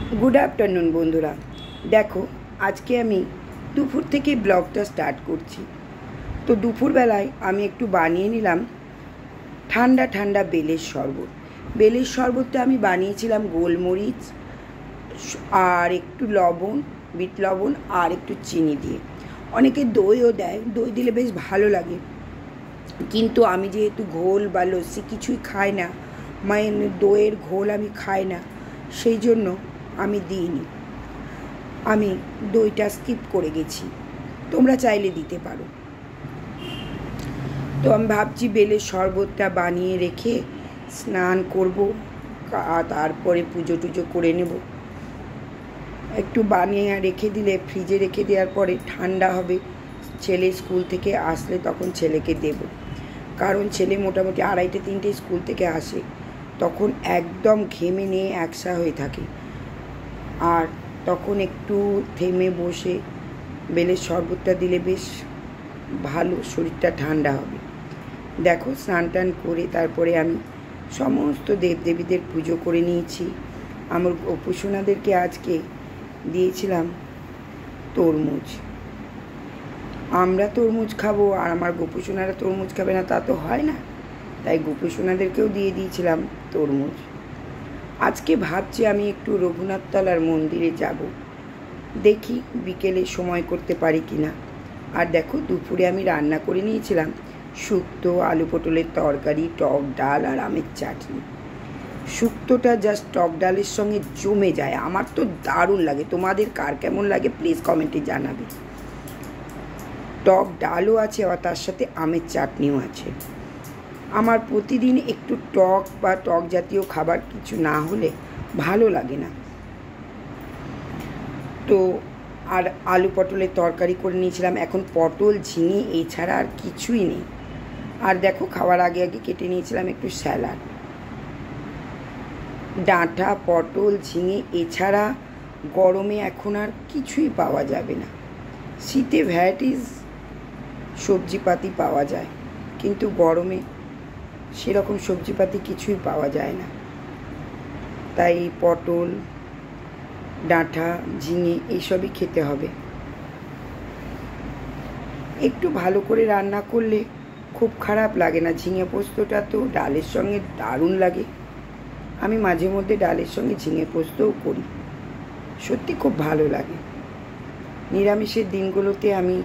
Good afternoon बंधुरा देखो आज के आमी दुपुर থেকে ब्लगटा स्टार्ट करছি। तो दुपुर बेलाय आमी एकटू बानिয়ে নিলাম ঠান্ডা ঠান্ডা বেলের শরবত। বেলের শরবতটা আমি বানিয়েছিলাম গোলমরিচ আর একটু লবণ, বিট লবণ আর একটু চিনি দিয়ে। অনেকে দইও দেয়, দই দিলে বেশ ভালো লাগে, কিন্তু আমি যেহেতু ঘোল বা লস্যি কিছুই খাই না, মানে দইয়ের ঘোল আমি খাই না, সেই জন্য আমি দিইনি। আমি দইটা স্কিপ করে গেছি, তোমরা চাইলে দিতে পারো। তো আমি ভাবছি বেলের শরবতটা বানিয়ে রেখে স্নান করব, তারপরে পুজো টুজো করে নেব। একটু বানিয়ে রেখে দিলে, ফ্রিজে রেখে দেওয়ার পরে ঠান্ডা হবে, ছেলে স্কুল থেকে আসলে তখন ছেলেকে দেব। কারণ ছেলে মোটামুটি 2:30-3টে স্কুল থেকে আসে, তখন একদম ঘেমে নিয়ে একসা হয়ে থাকে, আর তখন একটু থেমে বসে বেলের শরবতটা দিলে বেশ ভালো, শরীরটা ঠান্ডা হবে। দেখো স্নান টান করে তারপরে আমি সমস্ত দেবদেবীদের পুজো করে নিয়েছি। আমার গোপুসোনাদেরকে আজকে দিয়েছিলাম তরমুজ। আমরা তরমুজ খাবো আর আমার গোপুসোনারা তরমুজ খাবে না, তা তো হয় না, তাই গোপুসোনাদেরকেও দিয়ে দিয়েছিলাম তরমুজ। আজকে ভাবছি আমি একটু রঘুনাথতলার মন্দিরে যাব, দেখি বিকেলে সময় করতে পারি কিনা। আর দেখো দুপুরে আমি রান্না করে নিয়েছিলাম শুক্তো, আলু পটলের তরকারি, টক ডাল আর আমের চাটনি। শুক্তোটা জাস্ট টক ডালের সঙ্গে জমে যায়, আমার তো দারুণ লাগে। তোমাদের কার কেমন লাগে প্লিজ কমেন্টে জানাবে। টক ডালও আছে আর তার সাথে আমের চাটনিও আছে। আমার প্রতিদিন একটু টক বা টক জাতীয় খাবার কিছু না হলে ভালো লাগে না। তো আর আলু পটলের তরকারি করে নিয়েছিলাম, এখন পটল ঝিঙে এছাড়া আর কিছুই নেই। আর দেখো খাওয়ার আগে আগে কেটে নিয়েছিলাম একটু স্যালাড। ডাঁটা, পটল, ঝিঙে এছাড়া গরমে এখন আর কিছুই পাওয়া যাবে না। শীতে ভ্যারাইটিস সবজিপাতি পাওয়া যায়, কিন্তু গরমে সেরকম সবজিপাতি কিছুই পাওয়া যায় না। তাই পটল, ডাঁটা, ঝিঙে এইসবই খেতে হবে। একটু ভালো করে রান্না করলে খুব খারাপ লাগে না। ঝিঙে পোস্তটা তো ডালের সঙ্গে দারুণ লাগে। আমি মাঝে মধ্যে ডালের সঙ্গে ঝিঙে পোস্তও করি, সত্যি খুব ভালো লাগে। নিরামিষের দিনগুলোতে আমি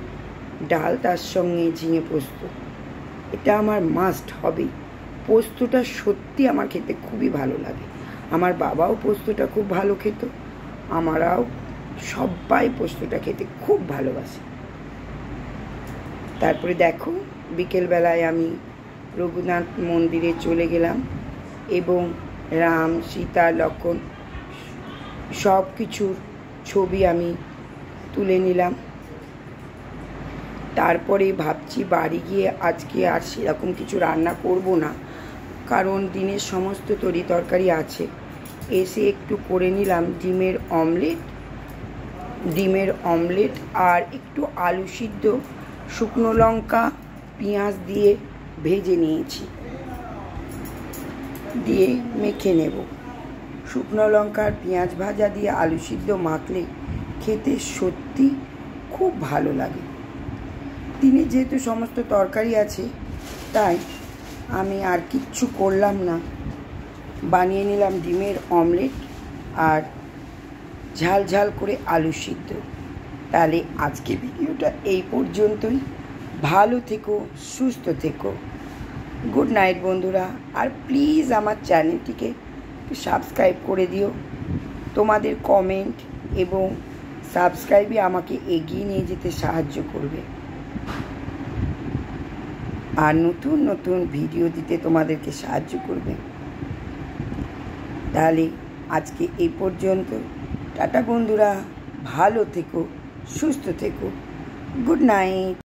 ডাল, তার সঙ্গে ঝিঙে পোস্ত, এটা আমার মাস্ট হবেই। পোস্তটা সত্যি আমার খেতে খুবই ভালো লাগে। আমার বাবাও পোস্তটা খুব ভালো খেত, আমরাও সবাই পোস্তটা খেতে খুব ভালোবাসি। তারপরে দেখো বিকেলবেলায় আমি রঘুনাথ মন্দিরে চলে গেলাম এবং রাম, সীতা, লক্ষ্মণ সব কিছুর ছবি আমি তুলে নিলাম। তারপরে ভাবছি বাড়ি গিয়ে আজকে আর সেরকম কিছু রান্না করব না, কারণ দিনের সমস্ত তরি তরকারি আছে। এসে একটু করে নিলাম ডিমের অমলেট আর একটু আলু সিদ্ধ, শুকনো লঙ্কা পেঁয়াজ দিয়ে ভেজে নিয়েছি, দিয়ে মেখে নেব। শুকনো লঙ্কা আর পেঁয়াজ ভাজা দিয়ে আলু সিদ্ধ মাখলে খেতে সত্যি খুব ভালো লাগে। দিনে যেহেতু সমস্ত তরকারি আছে, তাই আমি আর কিচ্ছু করলাম না, বানিয়ে নিলাম ডিমের অমলেট আর ঝাল ঝাল করে আলু সিদ্ধ। তাহলে আজকে ভিডিওটা এই পর্যন্তই। ভালো থেকো, সুস্থ থেকো, গুড নাইট বন্ধুরা। আর প্লিজ আমার চ্যানেলটিকে সাবস্ক্রাইব করে দিও। তোমাদের কমেন্ট এবং সাবস্ক্রাইবই আমাকে এগিয়ে নিয়ে যেতে সাহায্য করবে, আর নতুন নতুন ভিডিও দিতে তোমাদেরকে সাহায্য করবে। তাহলে আজকে এই পর্যন্ত। টাটা বন্ধুরা, ভালো থেকো, সুস্থ থেকো, গুড নাইট।